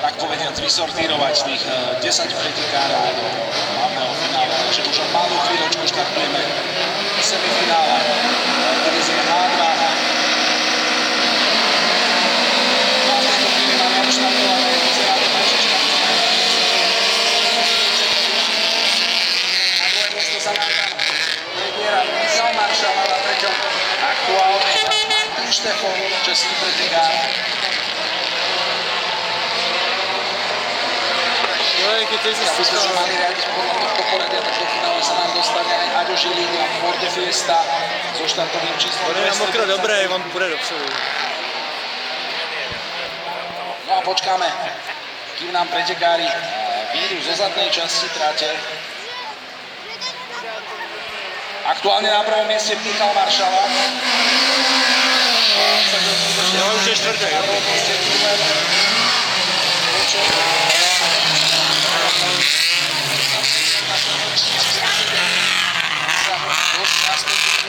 tak povediac vysortírovať z tých 10 pretekárov do hlavného finále. Takže už o malú chvíľočku štartujeme v semifinále divízie H2. A v tejto chvíli máme odštartované, vyzerá to trošička. Na druhé miesto sa nám tam prediera Michal Maršala, na treťom aktuálne Martin Štefon, český pretekár. Aby sme sa mali riadiť podľa tohto poradia, tak do finále sa nám dostane aj Aďo Žilík a Forde Fiesta so štartovým číslom 200. Bude nám mokro dobré, vám pôjde dopředu. No a počkáme, kým nám pretekári výjdu zo zadnej časti trate. Aktuálne na prvom mieste Michal Maršala. Ja už je štvrtek. Na prvom mieste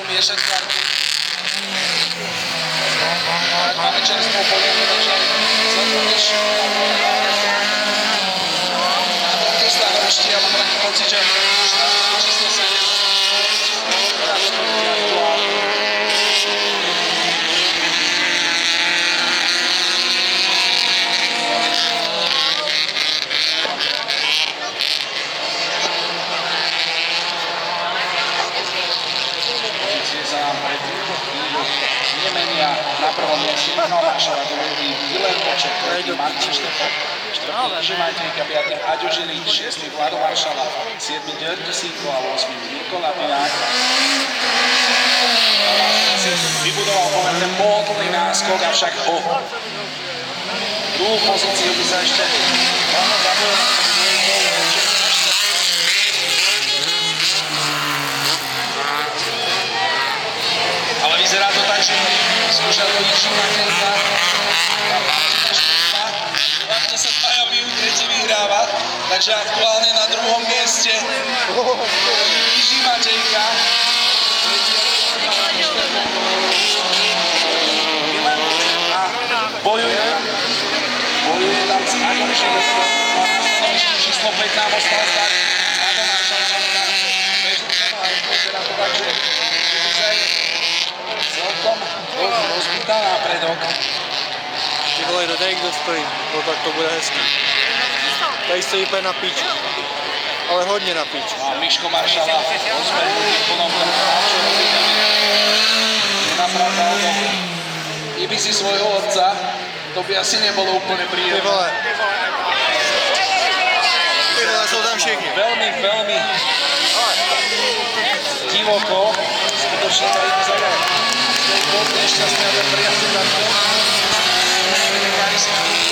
miešať karty. Máme čerstvou poriadne, takže celkom než na tomto stanovišti, ja mám taký pocit, že stanovište číslo 7 na prvom mieste Michal Maršala, druhý Vilém Poček, tretí Martin Štefon, štvrtý Žimajtejka, piatý Aďo Žilík, šiestý Vlado Maršala, siedmy Ďörďo Sýko a 8. Nikola Pinák. Vybudoval pomerne pohodlný náskok, avšak o druhú pozíciu by sa ešte možno zabojil. Ale vyzerá to tak, že skúša to Žimajtejka. Hlavne sa dvaja bijú, tretí vyhráva, takže aktuálne na druhom mieste Žimajtejka. A bojuje tam s Aďom Žilíkom. Číslo 5 nám ostal stať. Vlado Maršala na bežnú a vyzerá to tak, že divízia je celkom rozbitá nápredok. Ty vole, do tady kdo stojí, no tak to bude hezký. Tady stojí úplně na píč, ale hodně na píč. A Miško Maršala rozbehnutý v plnom čo robíme. Nenapravdal to. Iby si svojho otca, to by asi nebolo úplne príjemné. Ty vole, jsou tam všichni. Veľmi divoko, skutočne tady vyzerá. Stojí bol nešťastný, ale priazný takto. Pretekári si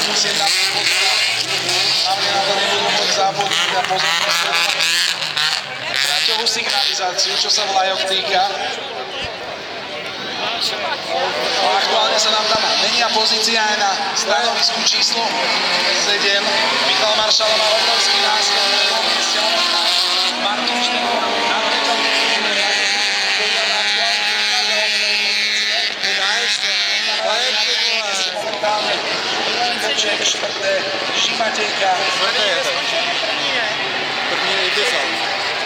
musieť dať pozor. Hlavne na to nebudú môcť závodniť a pozrieť na traťovú signalizáciu, čo sa vlajok týka. Aktuálne sa nám tam menia pozícia aj na stanovisku číslo 7. Michal Maršala má obrovský náskok na druhom mieste, Martin Štefon na treťom momentálne Poček, štvrté Žimajtejka, První nejpěsal.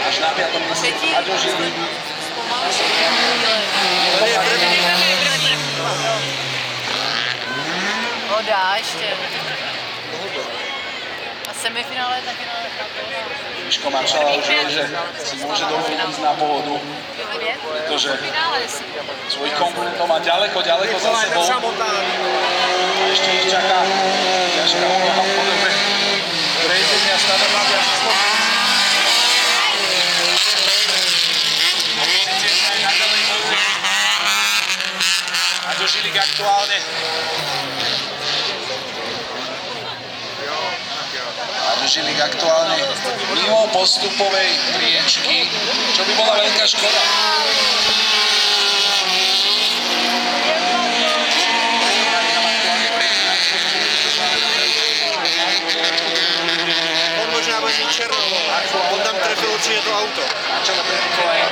až na 5. mieste Aďo Žilík. Voda ještě. A semifinále taky na Miško Maršala už vie, že si môže dovoliť ísť na pohodu, pretože svojich konkurentov má ďaleko za sebou. A ešte ich čaká ťažká úloha v podobe prejdenia stanovania číslo 5. Aďo Žilík aktuálne mimo postupovej priečky, čo by bola veľká škoda. On možná bude mít černou, on tam trefil určitě to auto. Na čele pretekova je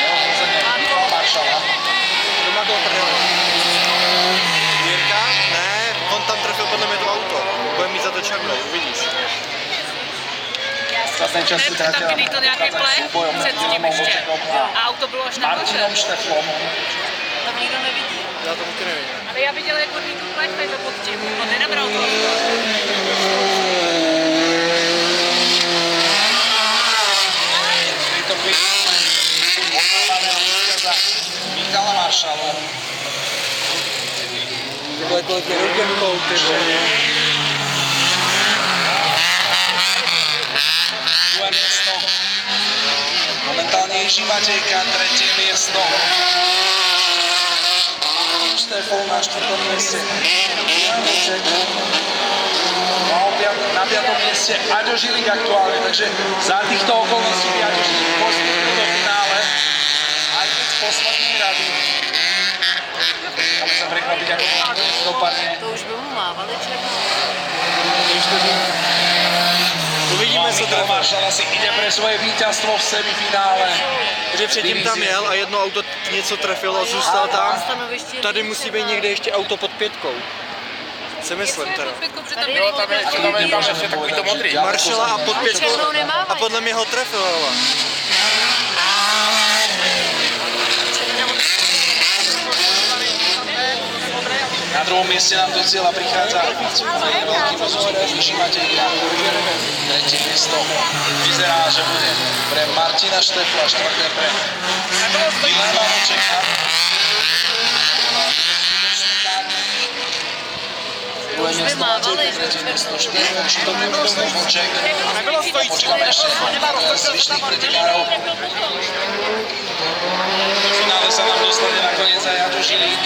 neohrozené Michal Maršala. Kdo má toho prdele? Jirka? Ne, on tam trefil podle mě to auto. Bude mít za to černou. Ostatné časy Ne, tam tratila kdy to nějaký plech súbojom před medzi tím Romou ještě. Vlčekom A auto bylo až a nahoře. Martinom Šteflom. Tam nikdo nevidí. Já to taky nevím. Ale já viděla, jak odlítl plech tady to pod tím. On nenabral to. V tejto chvíli máme víťaza Michala Maršala. Tyhle kolik je ruděnkou, ty vole. Druhé miesto. Momentálne Jiří Matějka, tretie miesto. Štefol na štvrtom mieste. Milan Vlček. No a na piatom mieste Aďo Žilik aktuálne, takže za týchto okolností by Aďo Žilik postupil do finále. Aj keď z poslednej rady. Dáme sa prekvapiť, ako to dopadne. To už by mu mávali černou. Uvidíme, co Michal trefí. Maršal asi ide pre svoje víťazstvo v semifinále. Protože předtím tam jel a jedno auto něco trefilo a zůstal tam. Tady musí být někde ještě auto pod 5. Si myslím teda. Jo, tam je Môžeme povedať, že Maršala a pod 5. Černou nemávají. A podle mě ho trefil, ale. Na druhom mieste nám do cieľa prichádza veľký posudzok Jiří Matějka. Tretie miesto vyzerá, že bude pre Martina Štefla, štvrté pre Milana Vlčeka. Druhé miesto Matějka, tretie miesto Štefla, štvrté miesto Vlček. Počkáme ešte zvyšných pretekárov. V finále sa nám dostane nakoniec aj Aďo Žilik.